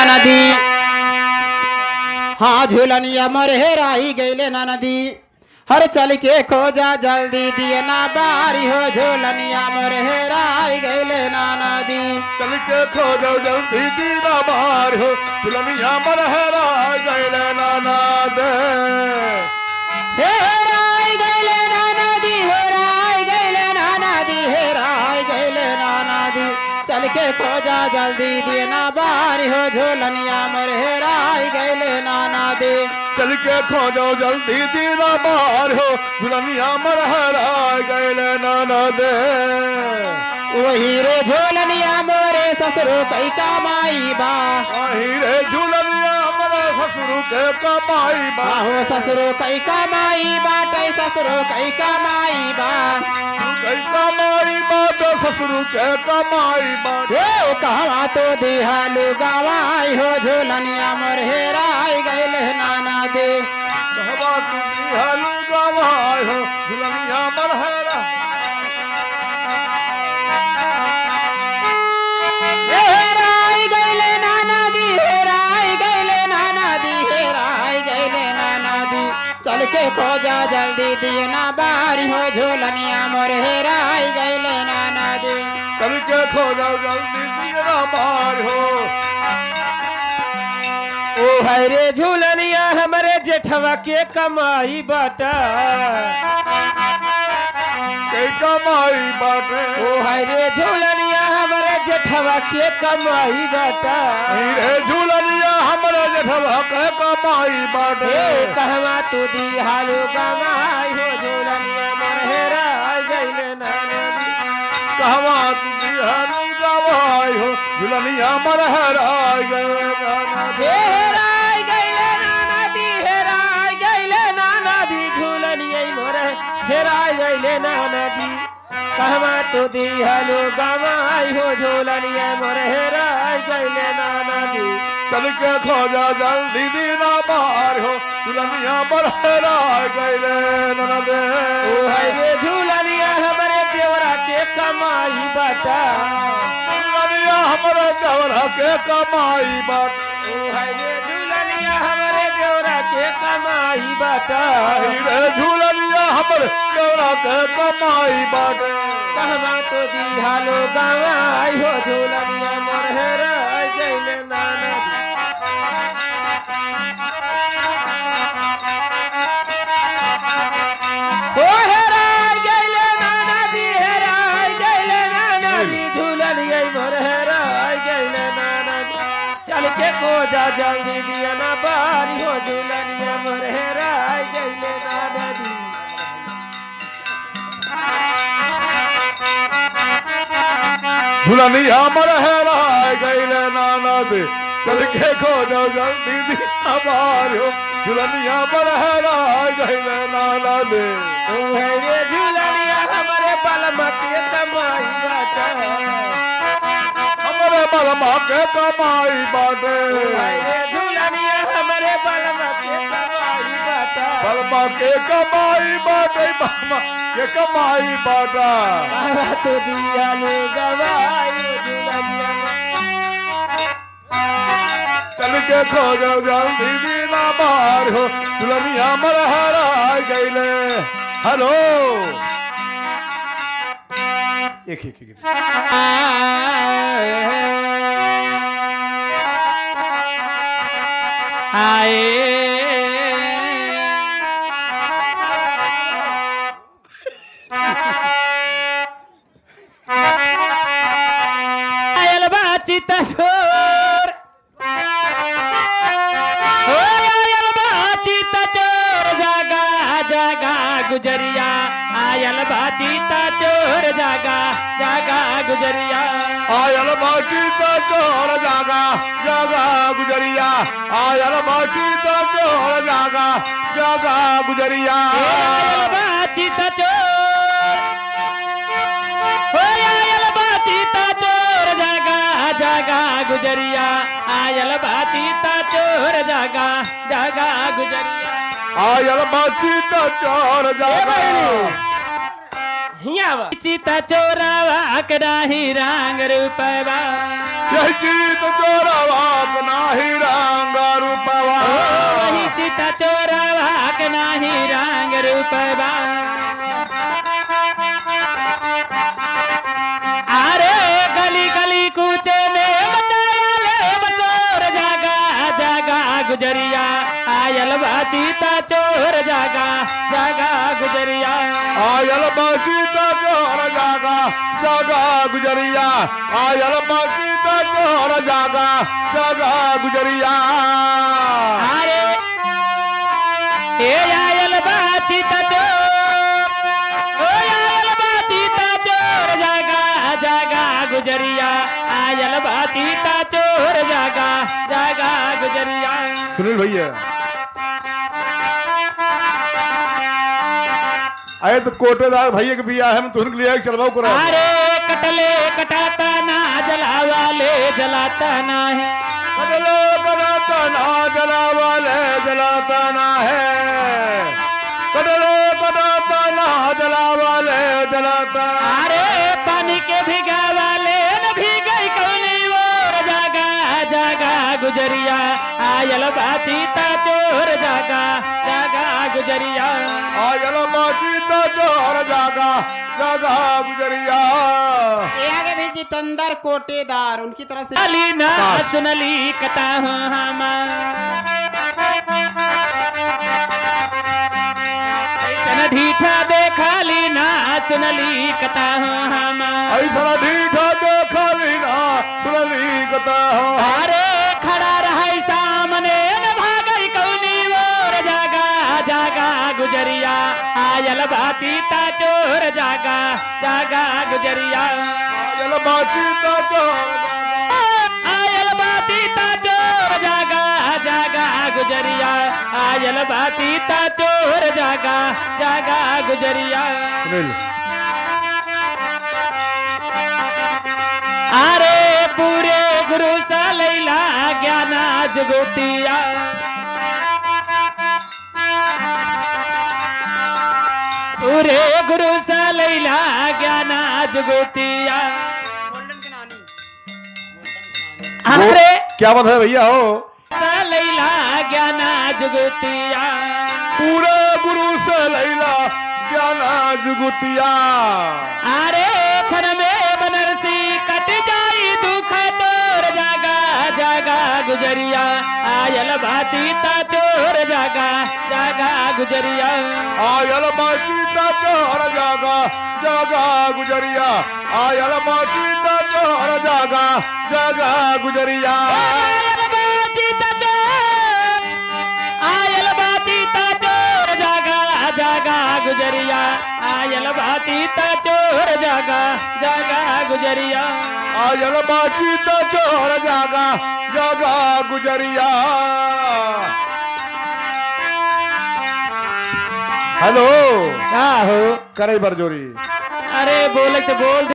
नदी हाँ झूलनिया मोर हेराई गईले नदी हर चल के खोजा जल्दी दिए ना बारी हो झूलनिया मोर हेराई गईले नदी चल के खोजा जल्दी दी ना बारी हो झूलनिया मोर हेराई गईले नदी हेराई गईले नदी हेराई गईले नदी हेराई गईले नदी चल के खोजा जल्दी दिए ना बारी हो झूलनिया मोर हेराई गईले नदी चल के खोजो जल्दी दीना बार हो झूलनिया मोर हेराई गईले नदी वही रे झूलनिया मोरे ससुरो कई कमाई बा वही रे झूलनिया मोरे ससुरो के कमाई बा हो ससुरो कई कमाई बाटे ससुरो कई कमाई बा कई कमाई बात ससुरो के कमाई बात हो कहवा तो दिहालू गवाई हो झूलनिया मोर हेराई गईले नाना दे कहवा तू दिहालू गवाई हो झूलनिया मोर हेराई हेराई गईले नाना दी हेराई गईले नाना दी हेराई गईले नाना दी चल के खोजा जल्दी दिए ना बारी हो झूलनिया मोर हेराई गईले नाना दी चल के खोजा जल्दी दीना बार हो ओ है रे झूलनिया हमारे जेठवा के कमाई बाटा कई कमाई बाटे ओ है रे झूलनिया हमारे जेठवा के कमाई बाटा रे झूलनिया हमरे जेठवा के कमाई बाटे कहवा तू दिहालू कमाई हो झूलनिया मोर हेराई गईले नाना दी कहवा तू दिहालू गवाई हो झूलनिया मोर हेराई गईले नदी हेराई गईले नाना दी हेराई गईले नाना दी झूलनिया मोर हेराई गईले नाना दी कहवा तू दिहालू गवाई हो झूलनिया मोर हेराई गईले नाना दी चल के खोजा जल्दी दीना बार हो झूलनिया मोर हेराई गईले नदी ओ है रे झूलनिया हमारे देवरा के कमाई बाटा झूलनिया हमरे देवरा के कमाई बाटे ओ है रे झूलनिया हमारे देवरा के कमाई बाटा रे झूलनिया हमरे देवरा के कमाई बाटे कहवा तो दिहालो गवाई हो झूलनिया मोर हेराई गईले नाना दी ओ हेराई गईले नाना दी हेराई गईले नाना दी झूलनिया मोर हेराई गईले नाना दी चल के खोजा जल्दी दिया ना बारी हो झूलनिया मोर हेराई गईले नाना दी झूलनिया मोर हेराई गईले नदी चल के खोजा जल्दी दीना बार हो झूलनिया मोर हेराई गईले नदी ओ है रे झूलनिया हमारे बलमा के कमाई बाटा हमरे बलमा के कमाई बाटे ओ है रे झूलनिया हमारे बलमा के कमाई बाटा बलमा के कमाई बाटे बलमा के कमाई बाटा कहवा तो दियालो गवाई झूलनिया चल के खोजा जल्दी दीना बार हो झूलनिया मोर हेराई गईले हेलो एक आयल बाची तसोर ओ आयल बाची तसोर जागा जागा गुजरिया आयल बाची तसोर जागा जागा गुजरिया आयल बाटी तो चोर जागा जागा गुजरिया आयल बाटी तो चोर जागा जागा गुजरिया आयल बाची तसोर ओ आयल बाची तसोर जागा जागा गुजरिया आयल बाची तसोर जागा जागा गुजरिया आयल बाटी तो चोर जागा हियावा चिता चोरावा कडाही रंग रूपवा यही चीत चोरावा अपना चोरवा के नाही रंग रूपवा अरे गली गली कूचे में मचाया ले बचोर जागा जागा गुजरिया आयल बाचीता चोर जागा जागा गुजरिया आयल बाचीता चोर जागा जागा गुजरिया आयल बाचीता चोर जागा जागा गुजरिया अरे ए आयल बाचीता चोर ओ आयल बाचीता चोर जागा जागा गुजरिया आयल बाचीता चोर जागा जागा गुजरिया सुनील भैया आए तो कोटेदार भैया के बिया है तो उनके लिए एक चलवाओ करा अरे कटले कटाता ना जलावा ले जलाता ना है कटले कटाता ना जलावा ले जलाता ना है कटले कटाता ना जलावा ले जलाता अरे पानी के भिगा वाले न भीगे कौनी और जागा जागा गुजरिया आयल बाचीता चोर जागा जागा गुजरिया आयल बाचीता चोर जागा जागा गुजरिया ये आगे भी जितेंद्र कोटेदार उनकी तरफ से अली ना चुनली कता हूँ हम ऐसन ढीठा देखा ली ना चुनली कता हूँ हम ऐसा ढीठा देखा लीना सुनली कता हो अरे खड़ा रहा सामने न भागई कौनी और जागा जागा गुजरिया आयल बाचीता चोर जागा जागा गुजरिया आयल बाचीता चोर आयल बाचीता चोर जागा जागा गुजरिया आयल बाचीता चोर जागा जागा गुजरिया सुनील अरे पूरे गुरु सा लैला ज्ञाना जुगोतिया पूरे गुरु सा लैला ज्ञाना जुगोतिया अरे क्या बात है भैया हो सा लैला ज्ञाना जुगोतिया पूरे गुरु से लैला ज्ञाना जुगुतिया अरे क्षण में बनरसी कट जाई दुख तोर जागा जागा गुजरिया आयल बाचीता चोर जागा जागा गुजरिया आयल बाचीता चोर जागा जागा गुजरिया आयल बाचीता चोर जागा जागा गुजरिया आयल बाचीता चोर आयल बाचीता चोर जागा जागा गुजरिया आयल बाचीता चोर जागा जागा गुजरिया आयल बाचीता चोर जागा जागा गुजरिया हेलो का हो करे बरजोरी अरे बोले तो बोल